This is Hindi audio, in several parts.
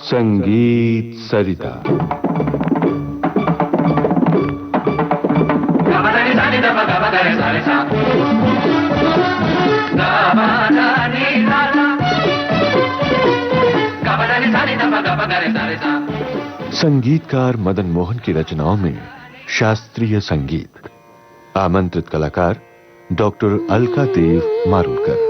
संगीत सरिता। संगीतकार मदन मोहन की रचनाओं में शास्त्रीय संगीत। आमंत्रित कलाकार डॉक्टर अलका देव मारुलकर।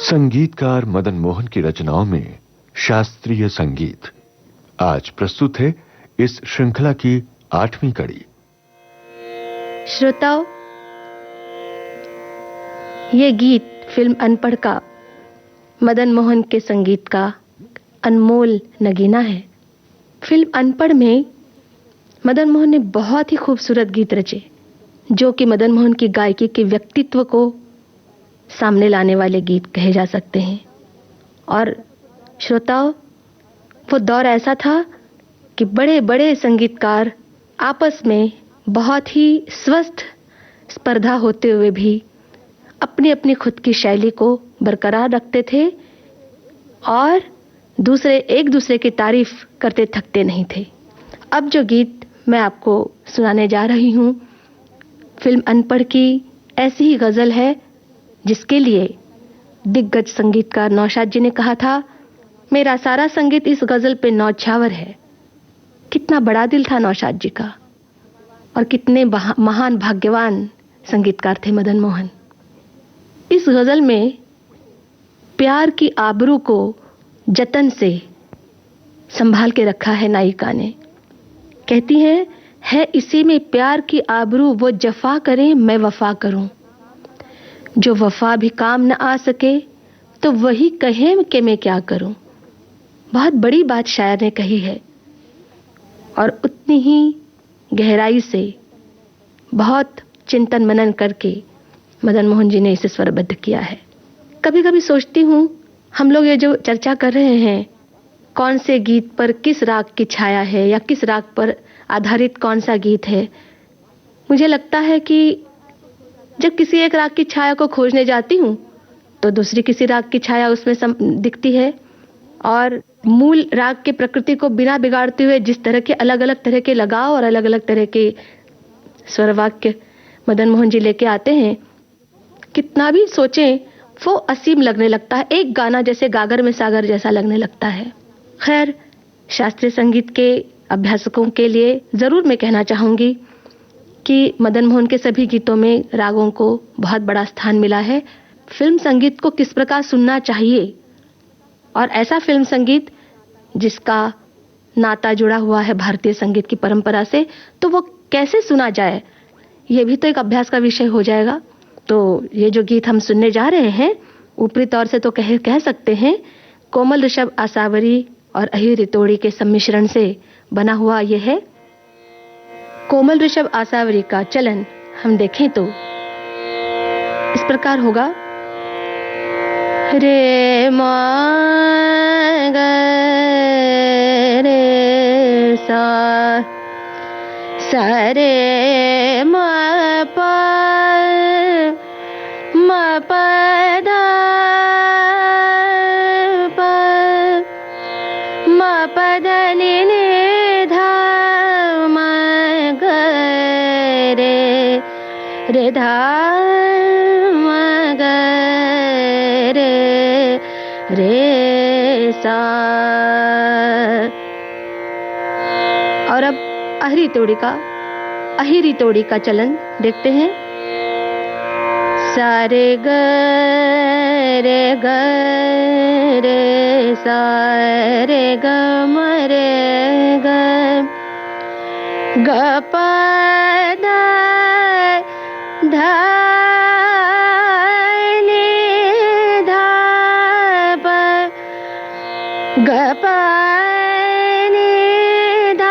संगीतकार मदन मोहन की रचनाओं में शास्त्रीय संगीत। आज प्रस्तुत है इस श्रृंखला की 8वीं कड़ी। श्रोताओं, ये गीत फिल्म अनपढ़ का मदन मोहन के संगीत का अनमोल नगीना है। फिल्म अनपढ़ में मदन मोहन ने बहुत ही खूबसूरत गीत रचे, जो कि मदन मोहन की गायकी के व्यक्तित्व को सामने लाने वाले गीत कहे जा सकते हैं। और श्रोताओं, वो दौर ऐसा था कि बड़े बड़े संगीतकार आपस में बहुत ही स्वस्थ स्पर्धा होते हुए भी अपनी अपनी खुद की शैली को बरकरार रखते थे और एक दूसरे की तारीफ करते थकते नहीं थे। अब जो गीत मैं आपको सुनाने जा रही हूँ, फिल्म अनपढ़ की ऐसी ही गजल है, जिसके लिए दिग्गज संगीतकार नौशाद जी ने कहा था, मेरा सारा संगीत इस गजल पे नौछावर है। कितना बड़ा दिल था नौशाद जी का, और कितने महान भाग्यवान संगीतकार थे मदन मोहन। इस गजल में प्यार की आबरू को जतन से संभाल के रखा है नायिका ने। कहती है इसी में प्यार की आबरू, वो जफा करे मैं वफा करूं। जो वफा भी काम न आ सके तो वही कहे कि मैं क्या करूं। बहुत बड़ी बात शायर ने कही है, और उतनी ही गहराई से बहुत चिंतन मनन करके मदन मोहन जी ने इसे स्वरबद्ध किया है। कभी कभी सोचती हूँ, हम लोग ये जो चर्चा कर रहे हैं, कौन से गीत पर किस राग की छाया है या किस राग पर आधारित कौन सा गीत है, मुझे लगता है कि जब किसी एक राग की छाया को खोजने जाती हूँ तो दूसरी किसी राग की छाया उसमें दिखती है, और मूल राग के प्रकृति को बिना बिगाड़ते हुए जिस तरह के अलग अलग तरह के लगाव और अलग अलग तरह के स्वर वाक्य मदन मोहन जी लेके आते हैं, कितना भी सोचें वो असीम लगने लगता है। एक गाना जैसे गागर में सागर जैसा लगने लगता है। खैर, शास्त्रीय संगीत के अभ्यासकों के लिए जरूर मैं कहना चाहूंगी कि मदन मोहन के सभी गीतों में रागों को बहुत बड़ा स्थान मिला है। फिल्म संगीत को किस प्रकार सुनना चाहिए, और ऐसा फिल्म संगीत जिसका नाता जुड़ा हुआ है भारतीय संगीत की परंपरा से, तो वो कैसे सुना जाए, ये भी तो एक अभ्यास का विषय हो जाएगा। तो ये जो गीत हम सुनने जा रहे हैं, ऊपरी तौर से तो कह सकते हैं कोमल ऋषभ आसावरी और अहिर रितोड़ी के सम्मिश्रण से बना हुआ यह है। कोमल ऋषभ आसावरी का चलन हम देखें तो इस प्रकार होगा। रे मा ग रे सा सा रे मा पा मा पा धा पा मा पा धा नि नि धा मा ग रे धा मा ग रे सा। और अब अहिरी तोड़ी का चलन देखते हैं। सारे ग रे ग रे सारे ग मरे ग ग प द ध नि ध प ग प नि ध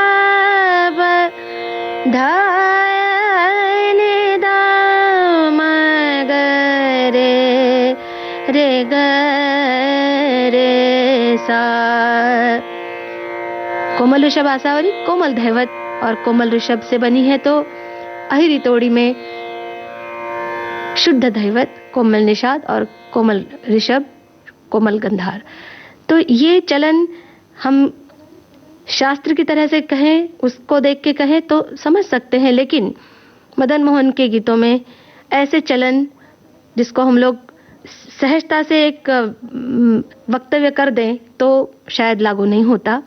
प ध नि ध म ग रे ग रे सा। कोमल ऋषभ आसावरी कोमल धैवत और कोमल ऋषभ से बनी है, तो अहिरी तोड़ी में शुद्ध धैवत कोमल निषाद और कोमल ऋषभ कोमल गंधार। तो ये चलन हम शास्त्र की तरह से कहें, उसको देख के कहें तो समझ सकते हैं, लेकिन मदन मोहन के गीतों में ऐसे चलन जिसको हम लोग सहजता से एक वक्तव्य कर दें तो शायद लागू नहीं होता।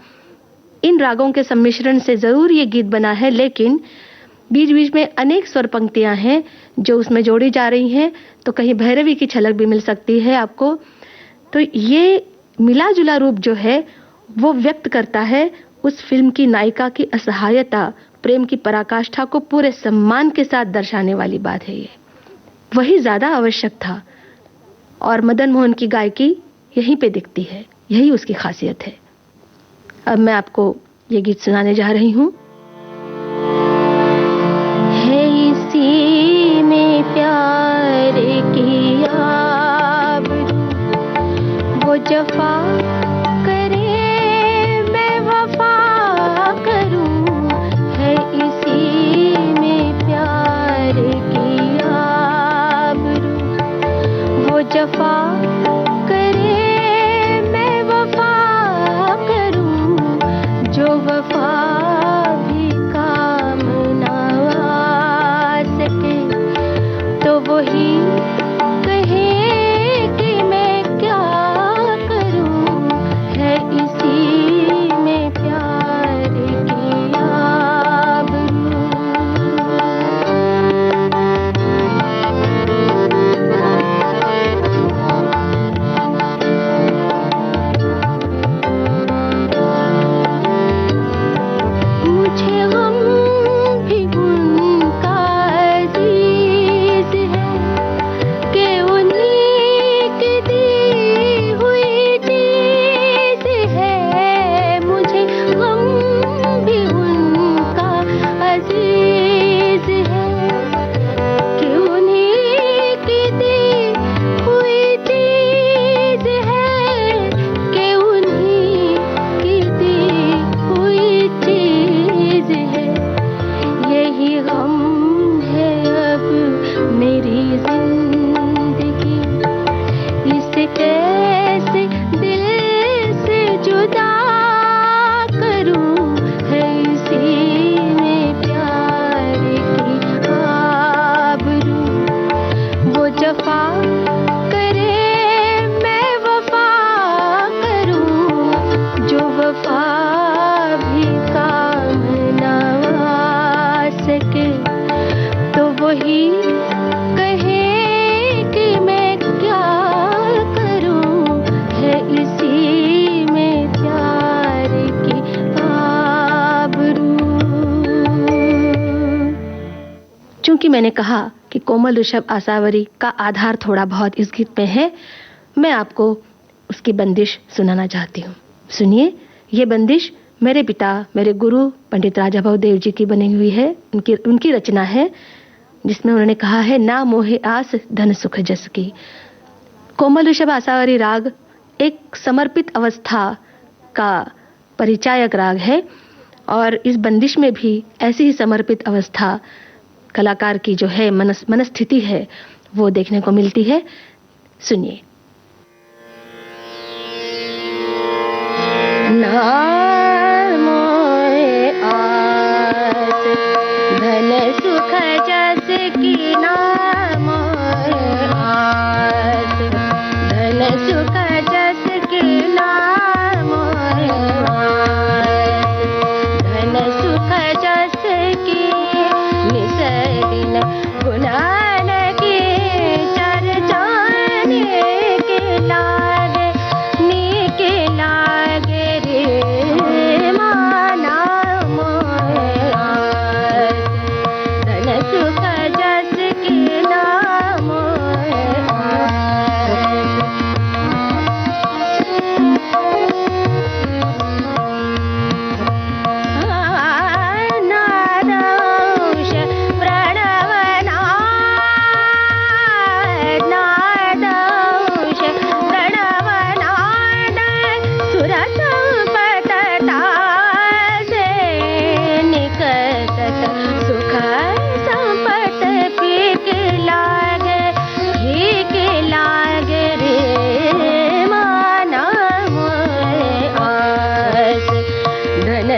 इन रागों के सम्मिश्रण से जरूर ये गीत बना है, लेकिन बीच बीच में अनेक स्वर पंक्तियां हैं जो उसमें जोड़ी जा रही हैं, तो कहीं भैरवी की झलक भी मिल सकती है आपको। तो ये मिला जुला रूप जो है वो व्यक्त करता है उस फिल्म की नायिका की असहायता, प्रेम की पराकाष्ठा को पूरे सम्मान के साथ दर्शाने वाली बात है। ये वही ज्यादा आवश्यक था और मदन मोहन की गायकी यहीं पे दिखती है, यही उसकी खासियत है। अब मैं आपको ये गीत सुनाने जा रही हूँ। है इसी में प्यार की आबरू, वो जफा करे मैं वफा करूँ। है इसी में प्यार की आबरू, वो जफा करे मैं वफा करूँ। जो वफा भी काम ना आ सके तो वही कहे कि मैं क्या करूँ। है इसी में प्यार की आबरू। मुझे हम भी उनका अजीज है कि उन्हीं की दी हुई चीज है। मुझे हम भी उनका अजीज है कि उन्हीं की दी हुई चीज है। कि उन्हीं की दी हुई चीज है। यही गम है अब मेरी जिंदगी, इसे कैसे दिल से जुदा करूं। है इसी में प्यार की आबरू, वो जफा करे मैं वफा करूं। जो वफा भी काम ना आ सके तो वही कहे कि मैं क्या करूं। है इसी में प्यार की आबरू। चूंकि मैंने कहा कि कोमल ऋषभ आसावरी का आधार थोड़ा बहुत इस गीत में है, मैं आपको उसकी बंदिश सुनाना चाहती हूँ। सुनिए, ये बंदिश मेरे पिता, मेरे गुरु पंडित राजा भवदेव जी की बनी हुई है। उनकी रचना है, जिसमें उन्होंने कहा है, ना मोहे आस धन सुख जस की। कोमल ऋषभ आसावरी राग एक समर्पित अवस्था का परिचायक राग है और इस बंदिश में भी ऐसी ही समर्पित अवस्था कलाकार की जो है मनस्थिति है वो देखने को मिलती है। सुनिए। ना मोहे आस धन सुख जस की, ना मोहे आस धन सुख जस की, ना मोहे आस धन सुख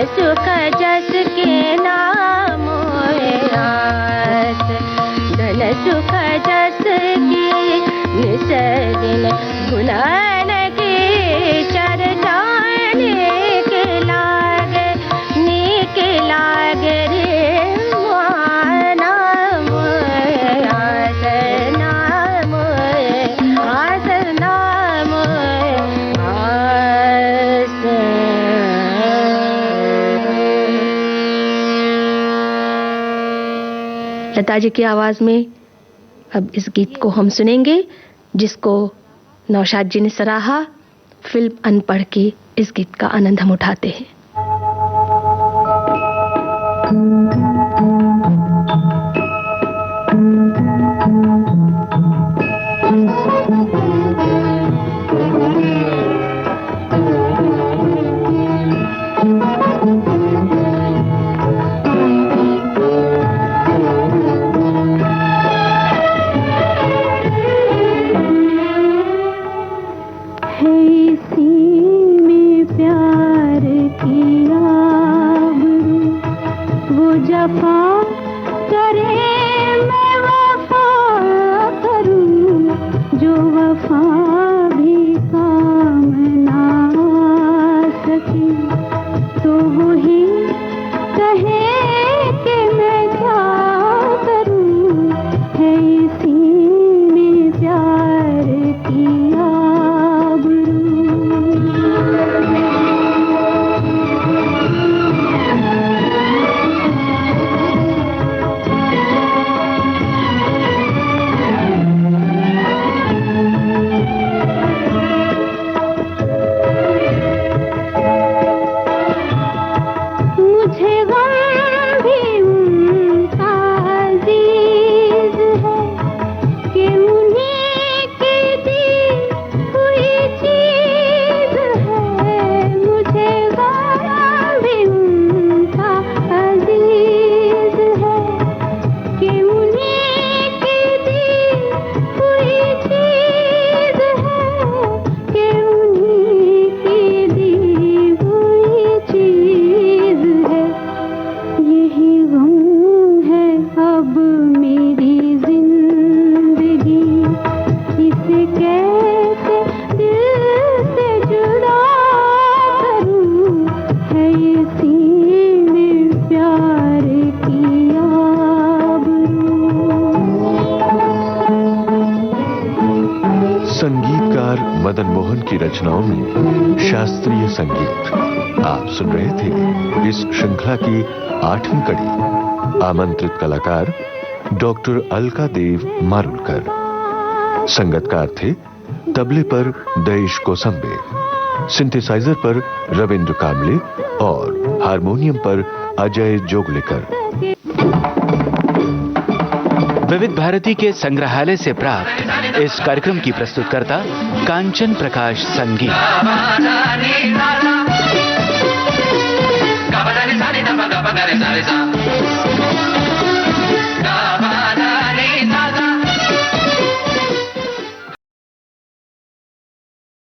सुख जस के नाम आस, धन सुख जस की निसरिन गुणन की चर्चा नीक लागे रे नाम आस, नाम आस, नाम आस। लता जी की आवाज में अब इस गीत को हम सुनेंगे, जिसको नौशाद जी ने सराहा। फिल्म अनपढ़ की इस गीत का आनंद हम उठाते हैं। संगीतकार मदन मोहन की रचनाओं में शास्त्रीय संगीत आप सुन रहे थे इस श्रृंखला की 8वीं कड़ी। आमंत्रित कलाकार डॉक्टर अलका देव मारुलकर, संगतकार थे तबले पर दयेश कोसंबे, सिंथेसाइजर पर रविंद्र कामले और हारमोनियम पर अजय जोगलेकर। विविध भारती के संग्रहालय से प्राप्त इस कार्यक्रम की प्रस्तुतकर्ता कांचन प्रकाश संगीत।